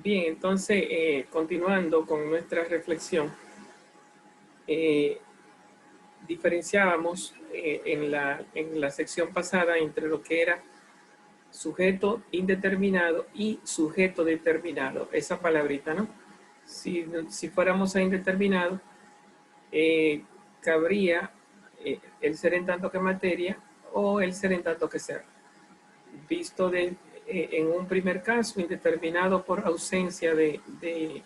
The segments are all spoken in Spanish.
Bien, entonces, continuando con nuestra reflexión, eh, diferenciábamos en la sección pasada entre lo que era sujeto indeterminado y sujeto determinado, esa palabrita, ¿no? Si fuéramos a indeterminado, cabría el ser en tanto que materia o el ser en tanto que ser. Visto en un primer caso, indeterminado por ausencia de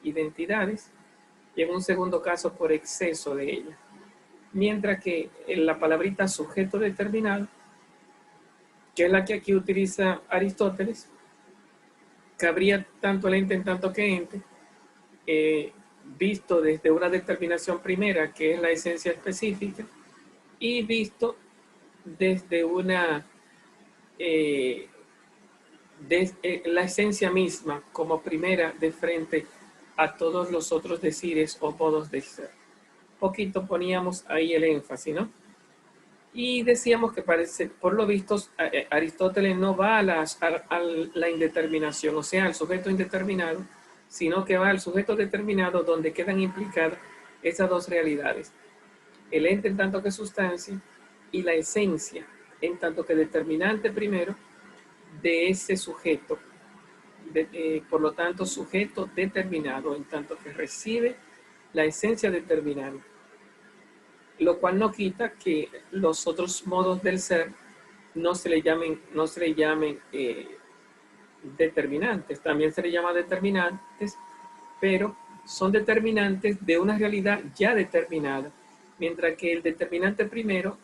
identidades, y en un segundo caso por exceso de ella. Mientras que en la palabrita sujeto determinado, que es la que aquí utiliza Aristóteles, cabría tanto el ente en tanto que ente, visto desde una determinación primera, que es la esencia específica, y visto desde la esencia misma como primera de frente a todos los otros decires o modos de ser. Poquito poníamos ahí el énfasis, ¿no? Y decíamos que parece, por lo visto, Aristóteles no va a la indeterminación, o sea, al sujeto indeterminado, sino que va al sujeto determinado donde quedan implicadas esas dos realidades. El ente en tanto que sustancia y la esencia en tanto que determinante primero de ese sujeto. Por lo tanto, sujeto determinado en tanto que recibe la esencia determinante, lo cual no quita que los otros modos del ser no se le llamen determinantes, también se le llama determinantes, pero son determinantes de una realidad ya determinada, mientras que el determinante primero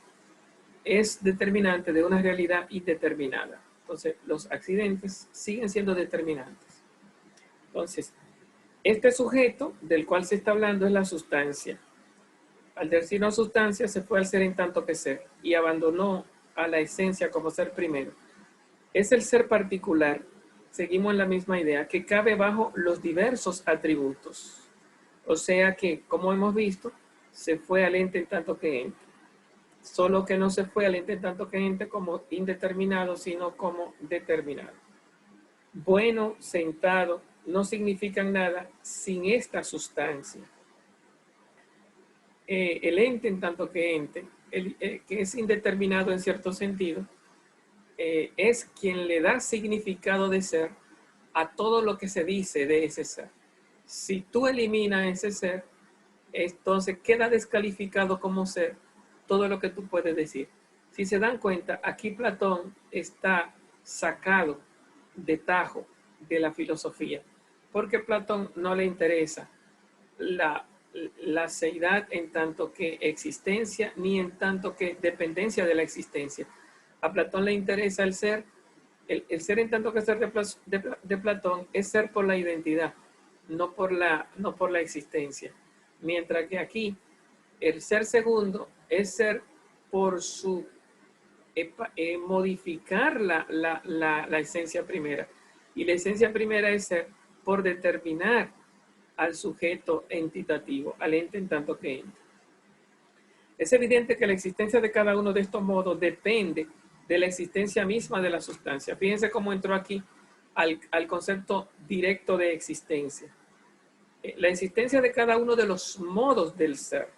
es determinante de una realidad indeterminada. Entonces, los accidentes siguen siendo determinantes. Entonces, este sujeto del cual se está hablando es la sustancia. Al decir no sustancia, se fue al ser en tanto que ser y abandonó a la esencia como ser primero. Es el ser particular, seguimos en la misma idea, que cabe bajo los diversos atributos. O sea que, como hemos visto, se fue al ente en tanto que ente. Solo que no se fue al ente en tanto que ente como indeterminado, sino como determinado. Bueno, sentado, no significan nada sin esta sustancia. El ente en tanto que ente, que es indeterminado en cierto sentido, es quien le da significado de ser a todo lo que se dice de ese ser. Si tú eliminas ese ser, entonces queda descalificado como ser todo lo que tú puedes decir. Si se dan cuenta, aquí Platón está sacado de tajo de la filosofía, porque a Platón no le interesa la, la seidad en tanto que existencia, ni en tanto que dependencia de la existencia. A Platón le interesa el ser, el ser en tanto que ser de Platón es ser por la identidad, no por la existencia. Mientras que aquí el ser segundo es ser por su modificar la esencia primera. Y la esencia primera es ser por determinar al sujeto entitativo, al ente en tanto que ente. Es evidente que la existencia de cada uno de estos modos depende de la existencia misma de la sustancia. Fíjense cómo entró aquí al concepto directo de existencia. La existencia de cada uno de los modos del ser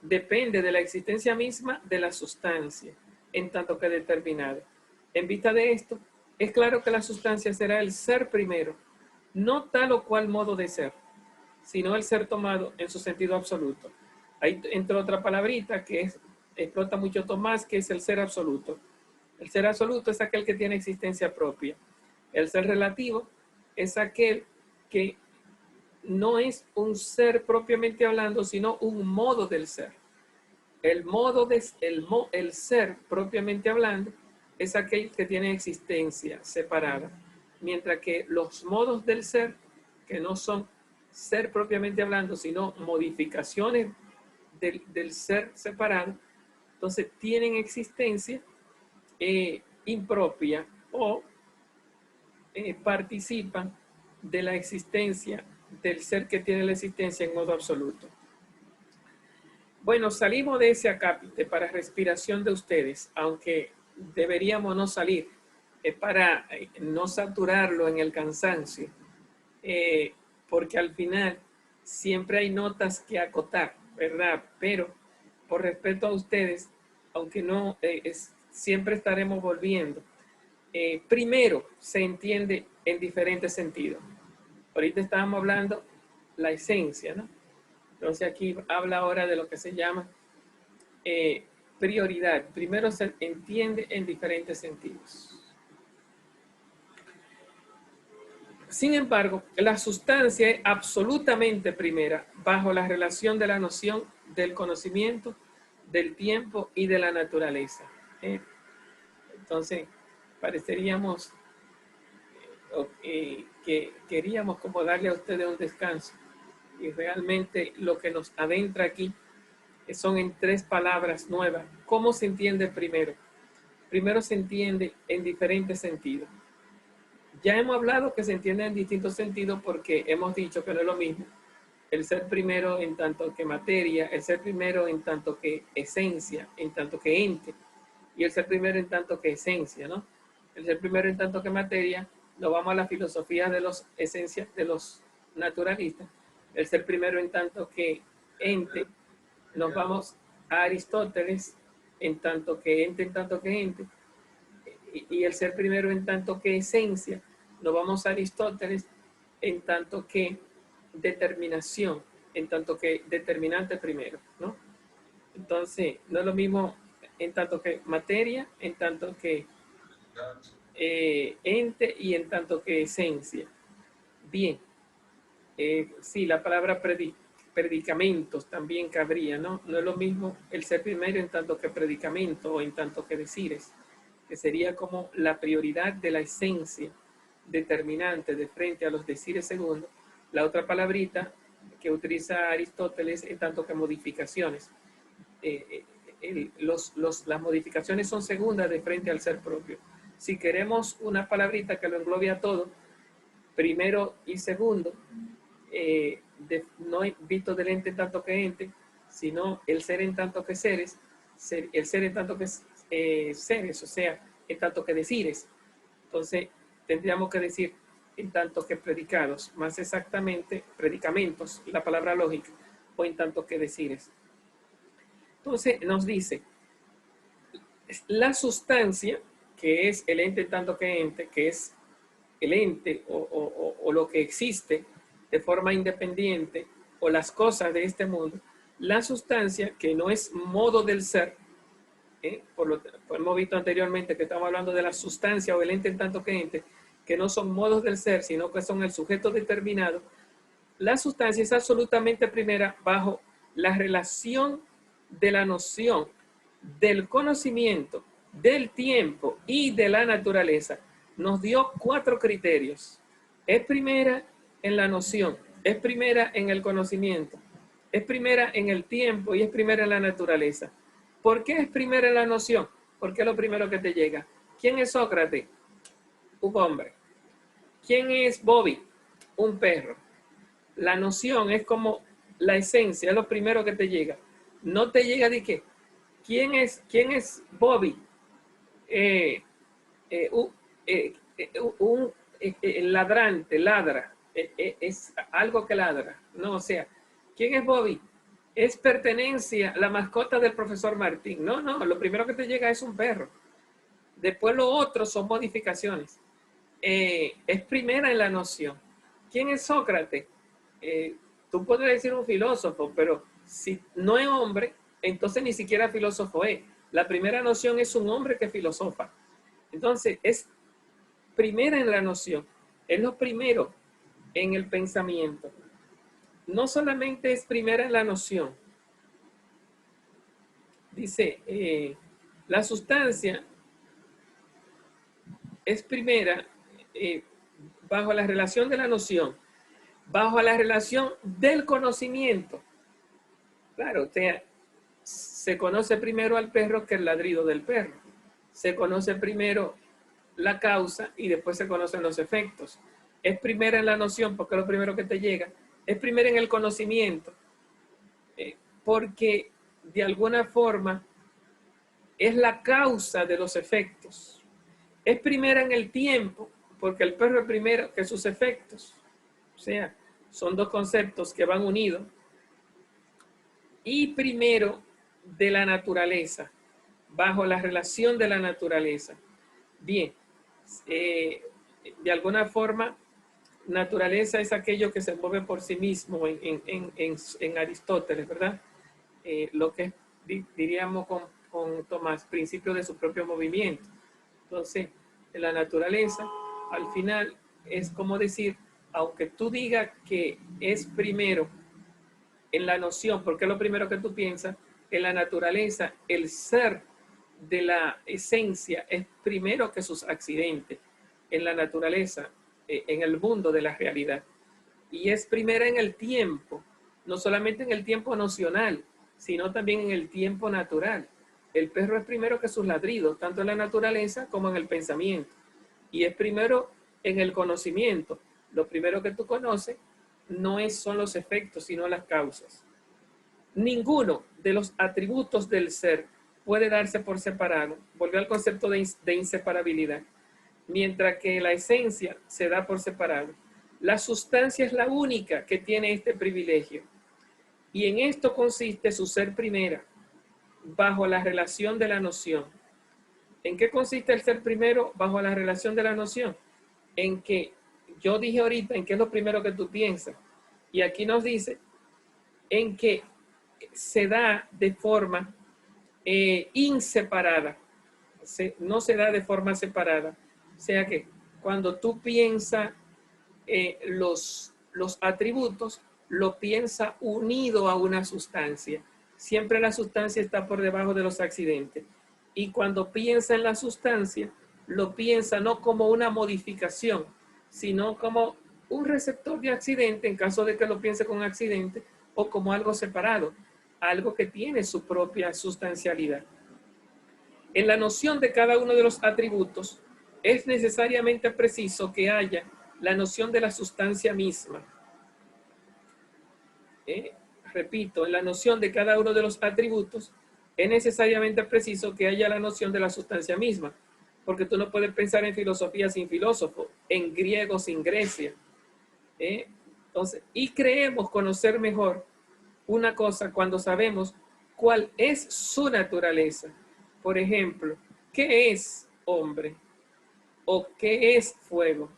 depende de la existencia misma de la sustancia, en tanto que determinada. En vista de esto, es claro que la sustancia será el ser primero, no tal o cual modo de ser, sino el ser tomado en su sentido absoluto. Ahí entra otra palabrita que explota mucho Tomás, que es el ser absoluto. El ser absoluto es aquel que tiene existencia propia. El ser relativo es aquel que no es un ser propiamente hablando, sino un modo del ser. El ser propiamente hablando es aquel que tiene existencia separada, mientras que los modos del ser, que no son ser propiamente hablando, sino modificaciones del ser separado, entonces tienen existencia impropia o participan de la existencia del ser que tiene la existencia en modo absoluto. Bueno, salimos de ese acápite para respiración de ustedes, aunque deberíamos no salir, es para no saturarlo en el cansancio, porque al final siempre hay notas que acotar, ¿verdad? Pero por respeto a ustedes, aunque no, siempre estaremos volviendo. Primero, se entiende en diferentes sentidos. Ahorita estábamos hablando la esencia, ¿no? Entonces aquí habla ahora de lo que se llama prioridad. Primero se entiende en diferentes sentidos. Sin embargo, la sustancia es absolutamente primera bajo la relación de la noción del conocimiento, del tiempo y de la naturaleza. Entonces, pareceríamos que queríamos como darle a ustedes un descanso. Y realmente lo que nos adentra aquí son en tres palabras nuevas. ¿Cómo se entiende primero? Primero se entiende en diferentes sentidos. Ya hemos hablado que se entiende en distintos sentidos porque hemos dicho que no es lo mismo el ser primero en tanto que materia, el ser primero en tanto que esencia, en tanto que ente, y el ser primero en tanto que esencia, ¿no? El ser primero en tanto que materia, nos vamos a la filosofía de los esencias, de los naturalistas. El ser primero en tanto que ente, nos vamos a Aristóteles en tanto que ente, y el ser primero en tanto que esencia, nos vamos a Aristóteles en tanto que determinación, en tanto que determinante primero, ¿no? Entonces, no es lo mismo en tanto que materia, en tanto que ente y en tanto que esencia. Bien, sí, la palabra predicamentos también cabría, ¿no? No es lo mismo el ser primero en tanto que predicamento o en tanto que decires, que sería como la prioridad de la esencia determinante de frente a los decires segundos. La otra palabrita que utiliza Aristóteles en tanto que modificaciones. Las modificaciones son segundas de frente al ser propio. Si queremos una palabrita que lo englobe a todo, primero y segundo, no visto del ente en tanto que ente, sino el ser en tanto que seres, el ser en tanto que seres, o sea, en tanto que decires. Entonces, tendríamos que decir en tanto que predicados, más exactamente predicamentos, la palabra lógica, o en tanto que decires. Entonces, nos dice, la sustancia, que es el ente en tanto que ente, que es el ente o lo que existe de forma independiente, o las cosas de este mundo, la sustancia, que no es modo del ser, hemos visto anteriormente que estamos hablando de la sustancia o el ente en tanto que ente, que no son modos del ser, sino que son el sujeto determinado. La sustancia es absolutamente primera bajo la relación de la noción del conocimiento, del tiempo y de la naturaleza. Nos dio 4 criterios. Es primera en la noción, es primera en el conocimiento, es primera en el tiempo y es primera en la naturaleza. ¿Por qué es primera en la noción? Porque es lo primero que te llega. ¿Quién es Sócrates? Un hombre. ¿Quién es Bobby? Un perro. La noción es como la esencia, es lo primero que te llega. No te llega de qué. ¿Quién es Bobby? Un ladrante, ladra. Es algo que ladra. No, o sea, ¿quién es Bobby? Es pertenencia, la mascota del profesor Martín. No, no, lo primero que te llega es un perro. Después lo otro son modificaciones. Es primera en la noción. ¿Quién es Sócrates? Tú puedes decir un filósofo, pero si no es hombre, entonces ni siquiera filósofo es. La primera noción es un hombre que filosofa. Entonces, es primera en la noción. Es lo primero en el pensamiento. No solamente es primera en la noción. Dice, la sustancia es primera bajo la relación de la noción, bajo la relación del conocimiento. Claro, o sea, se conoce primero al perro que el ladrido del perro. Se conoce primero la causa y después se conocen los efectos. Es primera en la noción porque es lo primero que te llega. Es primera en el conocimiento porque de alguna forma es la causa de los efectos. Es primera en el tiempo, porque el perro es primero que sus efectos. O sea, son dos conceptos que van unidos. Y primero de la naturaleza, bajo la relación de la naturaleza. Bien, de alguna forma, naturaleza es aquello que se mueve por sí mismo en Aristóteles, ¿verdad? Lo que diríamos con Tomás, principio de su propio movimiento. Entonces, la naturaleza, al final, es como decir, aunque tú digas que es primero en la noción, porque es lo primero que tú piensas, en la naturaleza, el ser de la esencia es primero que sus accidentes, en la naturaleza, en el mundo de la realidad. Y es primera en el tiempo, no solamente en el tiempo nocional, sino también en el tiempo natural. El perro es primero que sus ladridos, tanto en la naturaleza como en el pensamiento. Y es primero en el conocimiento. Lo primero que tú conoces no son los efectos, sino las causas. Ninguno de los atributos del ser puede darse por separado. Volvió al concepto de inseparabilidad. Mientras que la esencia se da por separado. La sustancia es la única que tiene este privilegio. Y en esto consiste su ser primera, bajo la relación de la noción. ¿En qué consiste el ser primero bajo la relación de la noción? En que yo dije ahorita en qué es lo primero que tú piensas. Y aquí nos dice en que se da de forma inseparada. No se da de forma separada. O sea que cuando tú piensas los atributos, lo piensa unido a una sustancia. Siempre la sustancia está por debajo de los accidentes. Y cuando piensa en la sustancia, lo piensa no como una modificación, sino como un receptor de accidente en caso de que lo piense con accidente o como algo separado, algo que tiene su propia sustancialidad. En la noción de cada uno de los atributos, es necesariamente preciso que haya la noción de la sustancia misma. Repito, en la noción de cada uno de los atributos, es necesariamente preciso que haya la noción de la sustancia misma, porque tú no puedes pensar en filosofía sin filósofo, en griego sin Grecia. Entonces, y creemos conocer mejor una cosa cuando sabemos cuál es su naturaleza. Por ejemplo, ¿qué es hombre? ¿O qué es fuego?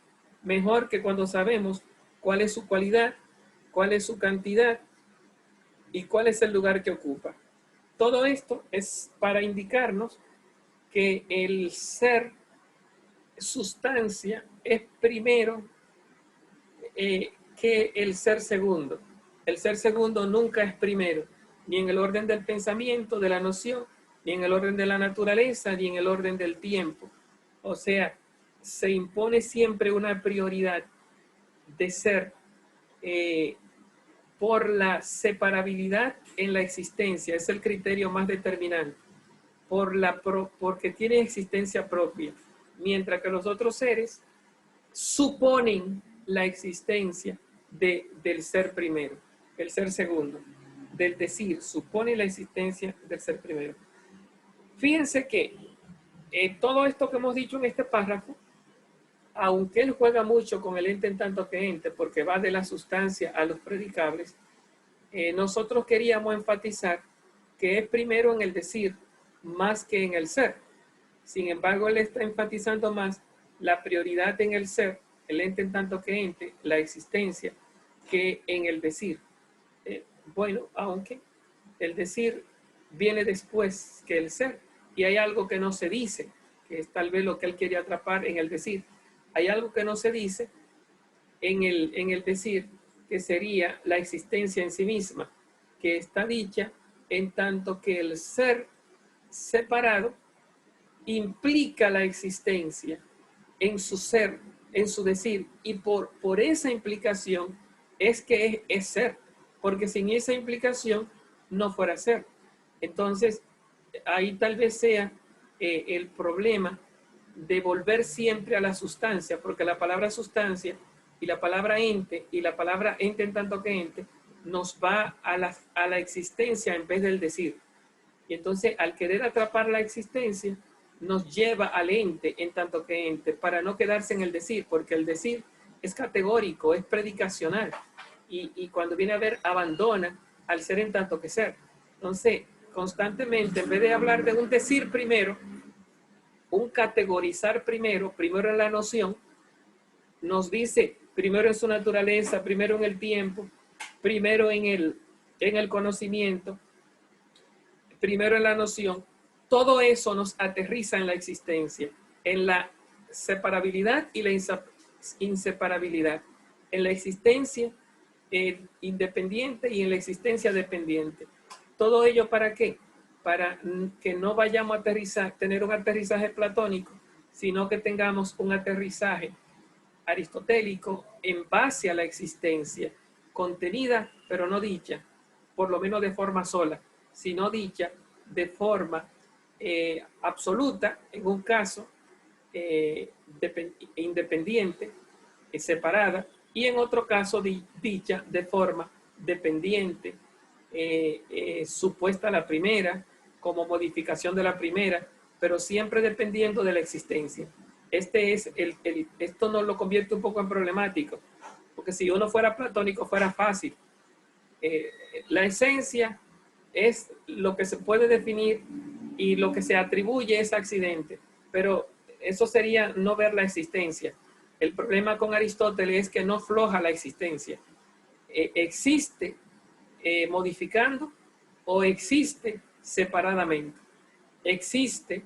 Mejor que cuando sabemos cuál es su cualidad, cuál es su cantidad y cuál es el lugar que ocupa. Todo esto es para indicarnos que el ser sustancia es primero que el ser segundo. El ser segundo nunca es primero, ni en el orden del pensamiento, de la noción, ni en el orden de la naturaleza, ni en el orden del tiempo. O sea, se impone siempre una prioridad de ser por la separabilidad en la existencia. Es el criterio más determinante, porque tiene existencia propia, mientras que los otros seres suponen la existencia del ser primero, el ser segundo, del decir, supone la existencia del ser primero. Fíjense que todo esto que hemos dicho en este párrafo, aunque él juega mucho con el ente en tanto que ente, porque va de la sustancia a los predicables, nosotros queríamos enfatizar que es primero en el decir más que en el ser. Sin embargo, él está enfatizando más la prioridad en el ser, el ente en tanto que ente, la existencia, que en el decir. Bueno, aunque el decir viene después que el ser, y hay algo que no se dice, que es tal vez lo que él quería atrapar en el decir. Hay algo que no se dice en el decir, que sería la existencia en sí misma, que está dicha en tanto que el ser separado implica la existencia en su ser, en su decir, y por esa implicación es que es ser, porque sin esa implicación no fuera ser. Entonces, ahí tal vez sea el problema de volver siempre a la sustancia, porque la palabra sustancia y la palabra ente, y la palabra ente en tanto que ente, nos va a la existencia en vez del decir. Y entonces, al querer atrapar la existencia, nos lleva al ente en tanto que ente, para no quedarse en el decir, porque el decir es categórico, es predicacional, y cuando viene a ver, abandona al ser en tanto que ser. Entonces, constantemente, en vez de hablar de un decir primero, un categorizar primero en la noción, nos dice primero en su naturaleza, primero en el tiempo, primero en el conocimiento, primero en la noción. Todo eso nos aterriza en la existencia, en la separabilidad y la inseparabilidad, en la existencia independiente y en la existencia dependiente. ¿Todo ello para qué? Para que no vayamos a aterrizar, tener un aterrizaje platónico, sino que tengamos un aterrizaje aristotélico en base a la existencia, contenida pero no dicha, por lo menos de forma sola, sino dicha de forma absoluta, en un caso independiente, separada, y en otro caso dicha de forma dependiente, supuesta la primera, como modificación de la primera, pero siempre dependiendo de la existencia. Esto nos lo convierte un poco en problemático, porque si uno fuera platónico fuera fácil. La esencia es lo que se puede definir y lo que se atribuye es accidente, pero eso sería no ver la existencia. El problema con Aristóteles es que no floja la existencia. Existe modificando o existe separadamente. Existe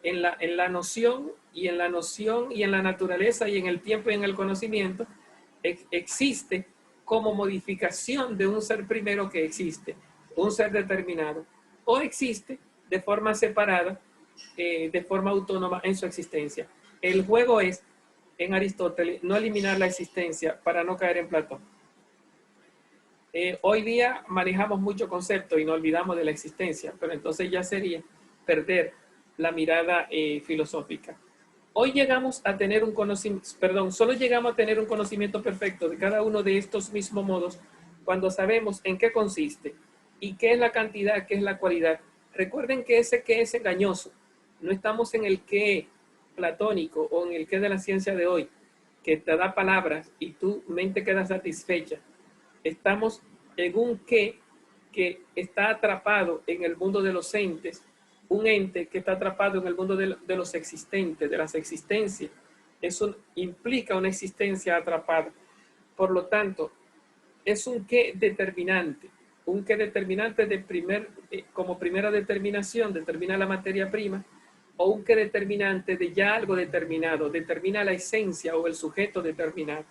en la noción y en la naturaleza y en el tiempo y en el conocimiento, existe como modificación de un ser primero que existe, un ser determinado, o existe de forma separada, de forma autónoma en su existencia. El juego es, en Aristóteles, no eliminar la existencia para no caer en Platón. Hoy día manejamos mucho concepto y no olvidamos de la existencia, pero entonces ya sería perder la mirada filosófica. Hoy llegamos a tener un conocimiento, solo llegamos a tener un conocimiento perfecto de cada uno de estos mismos modos cuando sabemos en qué consiste y qué es la cantidad, qué es la cualidad. Recuerden que ese qué es engañoso. No estamos en el qué platónico o en el qué de la ciencia de hoy, que te da palabras y tu mente queda satisfecha. Estamos en un qué que está atrapado en el mundo de los entes, un ente que está atrapado en el mundo de los existentes, de las existencias. Eso implica una existencia atrapada. Por lo tanto, es un qué determinante. Un qué determinante como primera determinación, determina la materia prima, o un qué determinante de ya algo determinado, determina la esencia o el sujeto determinado.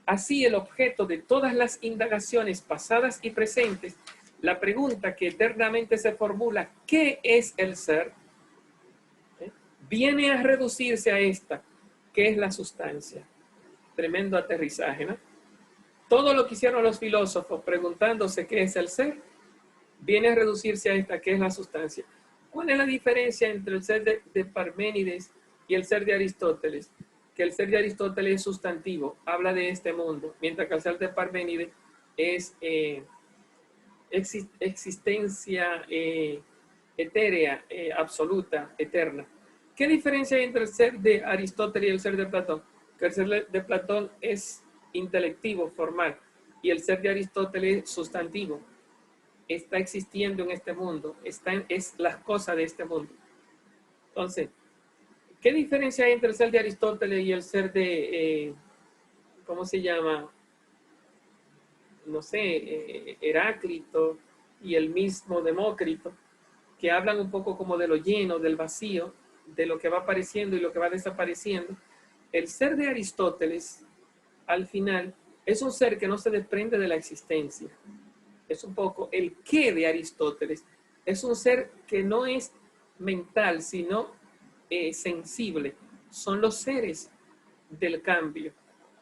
Así, el objeto de todas las indagaciones pasadas y presentes, la pregunta que eternamente se formula, ¿qué es el ser?, viene a reducirse a esta, ¿qué es la sustancia? Tremendo aterrizaje, ¿no? Todo lo que hicieron los filósofos preguntándose qué es el ser, viene a reducirse a esta, ¿qué es la sustancia? ¿Cuál es la diferencia entre el ser de Parménides y el ser de Aristóteles? Que el ser de Aristóteles es sustantivo, habla de este mundo, mientras que el ser de Parménides es existencia etérea, absoluta, eterna. ¿Qué diferencia hay entre el ser de Aristóteles y el ser de Platón? Que el ser de Platón es intelectivo, formal, y el ser de Aristóteles es sustantivo. Está existiendo en este mundo, es las cosas de este mundo. Entonces, ¿qué diferencia hay entre el ser de Aristóteles y el ser de, ¿cómo se llama? No sé, Heráclito y el mismo Demócrito, que hablan un poco como de lo lleno, del vacío, de lo que va apareciendo y lo que va desapareciendo? El ser de Aristóteles, al final, es un ser que no se desprende de la existencia. Es un poco el qué de Aristóteles. Es un ser que no es mental, sino sensible. Son los seres del cambio.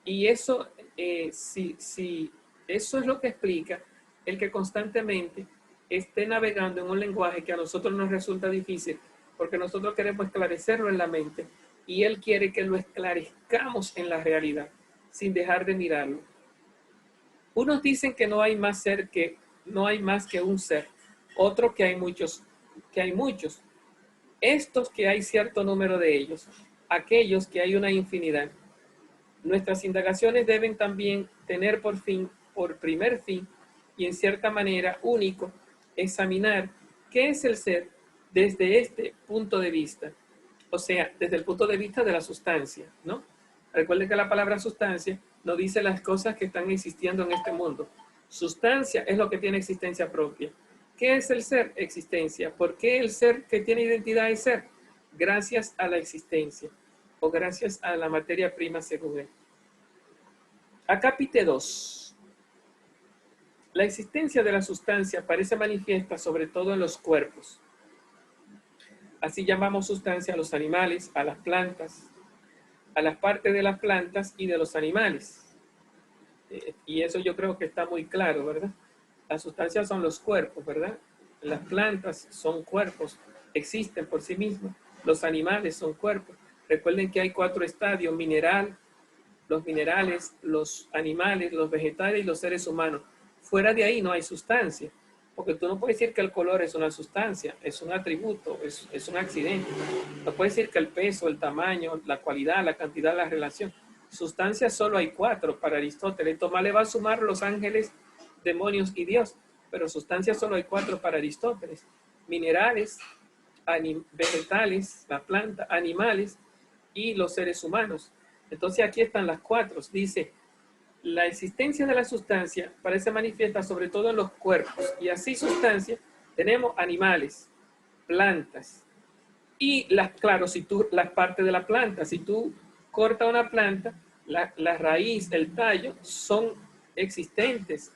Y eso, eso es lo que explica el que constantemente esté navegando en un lenguaje que a nosotros nos resulta difícil, porque nosotros queremos esclarecerlo en la mente y él quiere que lo esclarezcamos en la realidad, sin dejar de mirarlo. Unos dicen que no hay más que un ser, otros que hay muchos, estos que hay cierto número de ellos, aquellos que hay una infinidad. Nuestras indagaciones deben también tener por primer fin, y en cierta manera único, examinar qué es el ser desde este punto de vista. O sea, desde el punto de vista de la sustancia, ¿no? Recuerden que la palabra sustancia nos dice las cosas que están existiendo en este mundo. Sustancia es lo que tiene existencia propia. ¿Qué es el ser? Existencia. ¿Por qué el ser que tiene identidad es ser? Gracias a la existencia o gracias a la materia prima según él. Acápite 2. La existencia de la sustancia parece manifiesta sobre todo en los cuerpos. Así llamamos sustancia a los animales, a las plantas, a las partes de las plantas y de los animales. Y eso yo creo que está muy claro, ¿verdad? Las sustancias son los cuerpos, ¿verdad? Las plantas son cuerpos, existen por sí mismas. Los animales son cuerpos. Recuerden que hay 4 estadios: mineral, los minerales, los animales, los vegetales y los seres humanos. Fuera de ahí no hay sustancia, porque tú no puedes decir que el color es una sustancia, es un atributo, es un accidente. No puedes decir que el peso, el tamaño, la cualidad, la cantidad, la relación. Sustancias solo hay 4 para Aristóteles. Tomás le va a sumar los ángeles, demonios y Dios, pero sustancias solo hay 4 para Aristóteles: minerales, vegetales, la planta, animales y los seres humanos. Entonces aquí están las 4. Dice, la existencia de la sustancia parece manifiesta sobre todo en los cuerpos. Y así sustancia, tenemos animales, plantas. Y claro, si tú, las partes de la planta, si tú cortas una planta, la raíz, el tallo, son existentes.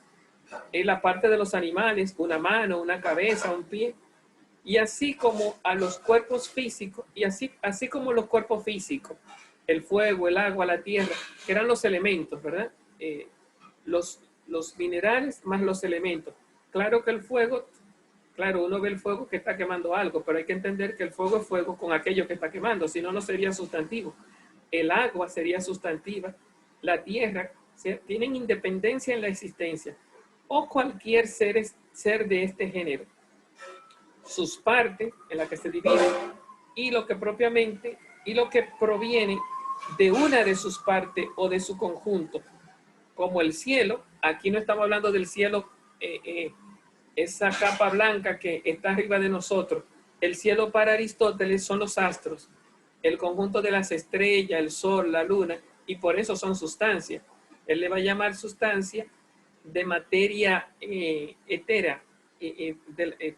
En la parte de los animales, una mano, una cabeza, un pie. Y así como a los cuerpos físicos, y así como los cuerpos físicos, el fuego, el agua, la tierra, que eran los elementos, ¿verdad? Los minerales más los elementos. Claro que el fuego, claro, uno ve el fuego que está quemando algo, pero hay que entender que el fuego es fuego con aquello que está quemando, si no, no sería sustantivo. El agua sería sustantiva, la tierra, tienen independencia en la existencia, o cualquier ser de este género. Sus partes en las que se dividen y lo que proviene de una de sus partes o de su conjunto, como el cielo. Aquí no estamos hablando del cielo, esa capa blanca que está arriba de nosotros. El cielo para Aristóteles son los astros, el conjunto de las estrellas, el sol, la luna, y por eso son sustancias. Él le va a llamar sustancia de materia etérea,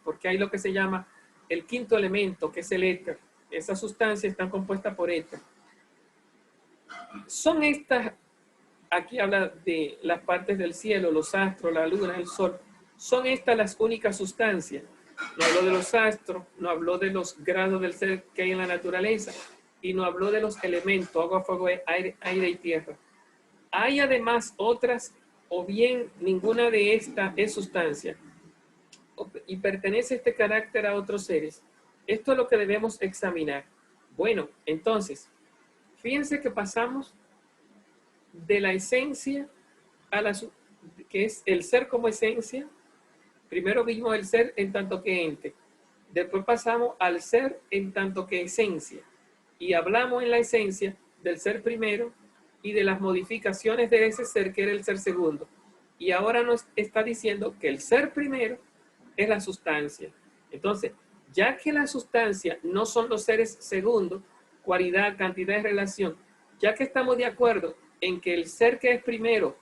porque hay lo que se llama el quinto elemento, que es el éter. Esas sustancias están compuestas por éter. Son estas, aquí habla de las partes del cielo, los astros, la luna, el sol. Son estas las únicas sustancias. No habló de los astros, no habló de los grados del ser que hay en la naturaleza, y no habló de los elementos, agua, fuego, aire y tierra. Hay además otras, o bien ninguna de estas es sustancia, y pertenece este carácter a otros seres. Esto es lo que debemos examinar. Bueno, entonces, fíjense que pasamos de la esencia a la, que es el ser como esencia. Primero vimos el ser en tanto que ente. Después pasamos al ser en tanto que esencia. Y hablamos en la esencia del ser primero y de las modificaciones de ese ser que era el ser segundo. Y ahora nos está diciendo que el ser primero es la sustancia. Entonces, ya que la sustancia no son los seres segundos, cualidad, cantidad y relación, ya que estamos de acuerdo en que el ser que es primero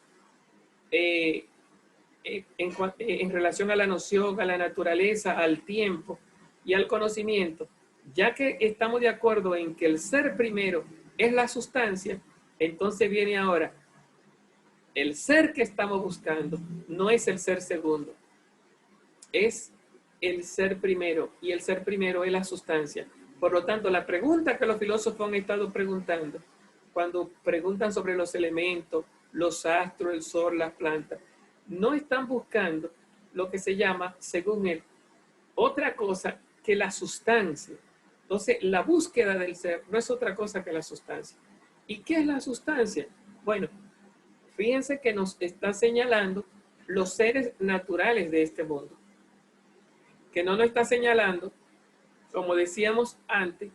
en relación a la noción, a la naturaleza, al tiempo y al conocimiento, ya que estamos de acuerdo en que el ser primero es la sustancia, entonces viene ahora el ser que estamos buscando, no es el ser segundo, es el ser primero, y el ser primero es la sustancia. Por lo tanto, la pregunta que los filósofos han estado preguntando, cuando preguntan sobre los elementos, los astros, el sol, las plantas, no están buscando lo que se llama, según él, otra cosa que la sustancia. Entonces, la búsqueda del ser no es otra cosa que la sustancia. ¿Y qué es la sustancia? Bueno, fíjense que nos está señalando los seres naturales de este mundo, que no nos está señalando como decíamos antes,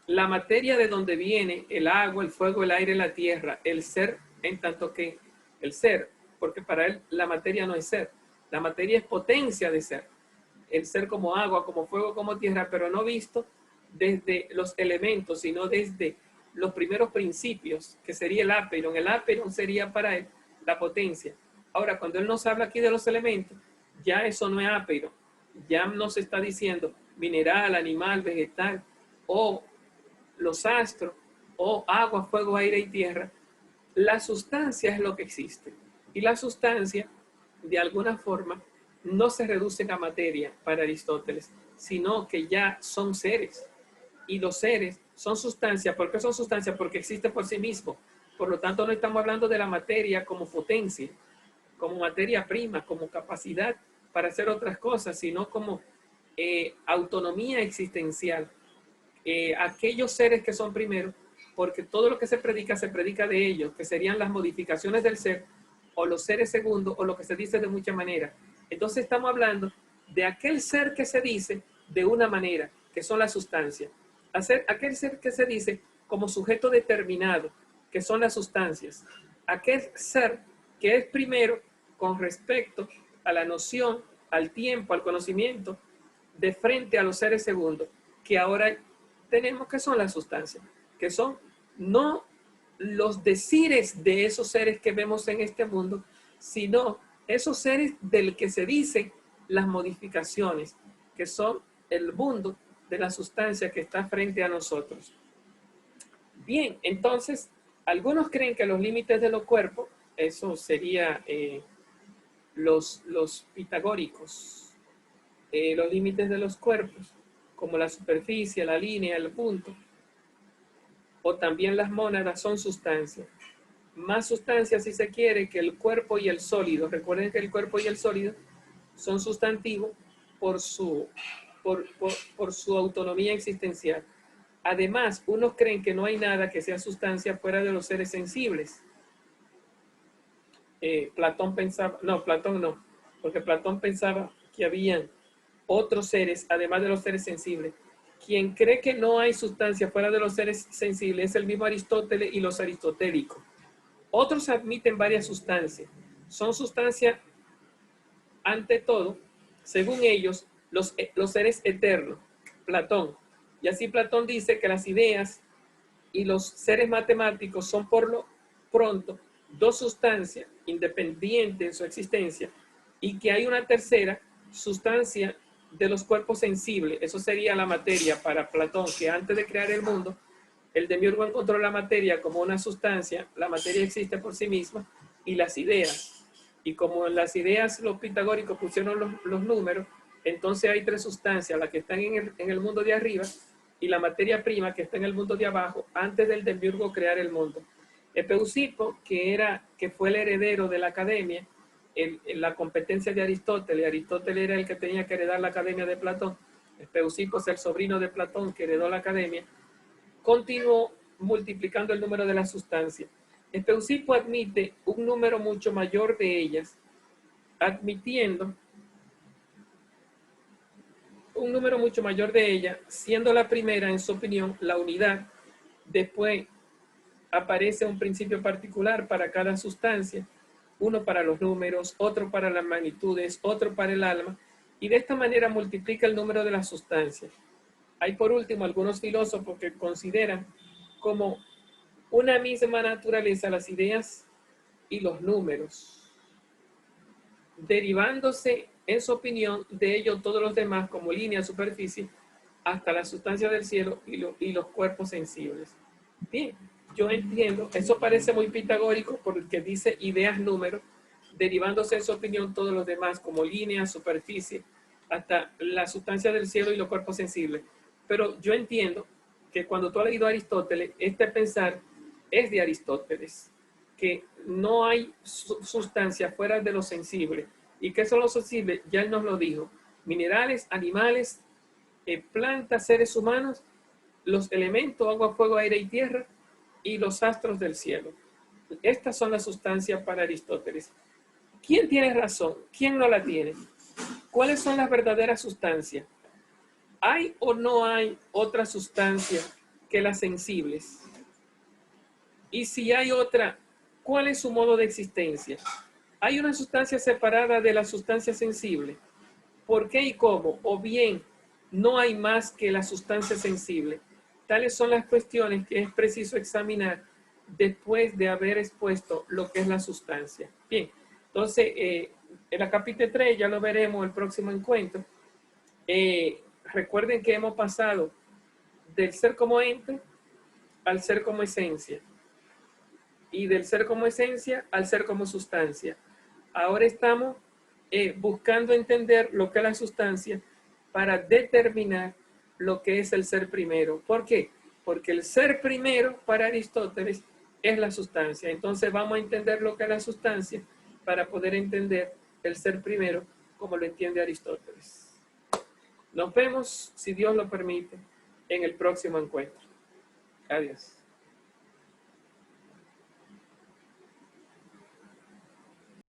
la materia de donde viene el agua, el fuego, el aire, la tierra, el ser, en tanto que el ser, porque para él la materia no es ser, la materia es potencia de ser, el ser como agua, como fuego, como tierra, pero no visto desde los elementos, sino desde los primeros principios, que sería el apeiron. El apeiron sería para él la potencia. Ahora, cuando él nos habla aquí de los elementos, ya eso no es apeiron, ya nos está diciendo mineral, animal, vegetal, o los astros, o agua, fuego, aire y tierra. La sustancia es lo que existe. Y la sustancia, de alguna forma, no se reduce a materia para Aristóteles, sino que ya son seres. Y los seres son sustancia. ¿Por qué son sustancia? Porque existen por sí mismos. Por lo tanto, no estamos hablando de la materia como potencia, como materia prima, como capacidad para hacer otras cosas, sino como autonomía existencial. Aquellos seres que son primeros, porque todo lo que se predica de ellos, que serían las modificaciones del ser, o los seres segundos, o lo que se dice de muchas maneras. Entonces estamos hablando de aquel ser que se dice de una manera, que son las sustancias. Aquel ser que se dice como sujeto determinado, que son las sustancias. Aquel ser que es primero con respecto a la noción, al tiempo, al conocimiento, de frente a los seres segundos, que ahora tenemos que son las sustancias, que son no los decires de esos seres que vemos en este mundo, sino esos seres del que se dicen las modificaciones, que son el mundo de la sustancia que está frente a nosotros. Bien, entonces, algunos creen que los límites de los cuerpos, eso sería los pitagóricos, los límites de los cuerpos, como la superficie, la línea, el punto, o también las mónadas son sustancias. Más sustancias, si se quiere, que el cuerpo y el sólido. Recuerden que el cuerpo y el sólido son sustantivos por su autonomía existencial. Además, unos creen que no hay nada que sea sustancia fuera de los seres sensibles. Platón no, porque Platón pensaba que habían otros seres, además de los seres sensibles. Quien cree que no hay sustancia fuera de los seres sensibles es el mismo Aristóteles y los aristotélicos. Otros admiten varias sustancias. Son sustancias, ante todo, según ellos, los seres eternos. Platón. Y así Platón dice que las ideas y los seres matemáticos son por lo pronto dos sustancias independientes en su existencia y que hay una tercera sustancia de los cuerpos sensibles. Eso sería la materia para Platón, que antes de crear el mundo, el demiurgo encontró la materia como una sustancia, la materia existe por sí misma, y las ideas. Y como en las ideas los pitagóricos pusieron los números, entonces hay tres sustancias, las que están en el mundo de arriba y la materia prima que está en el mundo de abajo, antes del demiurgo crear el mundo. Epeusipo, que fue el heredero de la academia, en la competencia de Aristóteles. Aristóteles era el que tenía que heredar la academia de Platón. Epeusipo es el sobrino de Platón que heredó la academia. Continuó multiplicando el número de las sustancias. Epeusipo admite un número mucho mayor de ellas, admitiendo un número mucho mayor de ellas, siendo la primera, en su opinión, la unidad. Después aparece un principio particular para cada sustancia, uno para los números, otro para las magnitudes, otro para el alma, y de esta manera multiplica el número de las sustancias. Hay por último algunos filósofos que consideran como una misma naturaleza las ideas y los números, derivándose en su opinión de ello todos los demás como línea, superficie, hasta la sustancia del cielo y los cuerpos sensibles. Bien, yo entiendo, eso parece muy pitagórico porque dice ideas, números, derivándose en su opinión todos los demás como línea, superficie, hasta la sustancia del cielo y los cuerpos sensibles. Pero yo entiendo que cuando tú has leído a Aristóteles, este pensar es de Aristóteles, que no hay sustancia fuera de lo sensible. ¿Y qué son los sensibles? Ya él nos lo dijo. Minerales, animales, plantas, seres humanos, los elementos, agua, fuego, aire y tierra, y los astros del cielo. Estas son las sustancias para Aristóteles. ¿Quién tiene razón? ¿Quién no la tiene? ¿Cuáles son las verdaderas sustancias? ¿Hay o no hay otra sustancia que las sensibles? Y si hay otra, ¿cuál es su modo de existencia? ¿Hay una sustancia separada de la sustancia sensible? ¿Por qué y cómo? O bien, no hay más que la sustancia sensible. Tales son las cuestiones que es preciso examinar después de haber expuesto lo que es la sustancia. Bien, entonces, en la capítulo 3 ya lo veremos el próximo encuentro. Recuerden que hemos pasado del ser como ente al ser como esencia y del ser como esencia al ser como sustancia. Ahora estamos buscando entender lo que es la sustancia para determinar lo que es el ser primero. ¿Por qué? Porque el ser primero para Aristóteles es la sustancia. Entonces vamos a entender lo que es la sustancia para poder entender el ser primero como lo entiende Aristóteles. Nos vemos, si Dios lo permite, en el próximo encuentro. Adiós.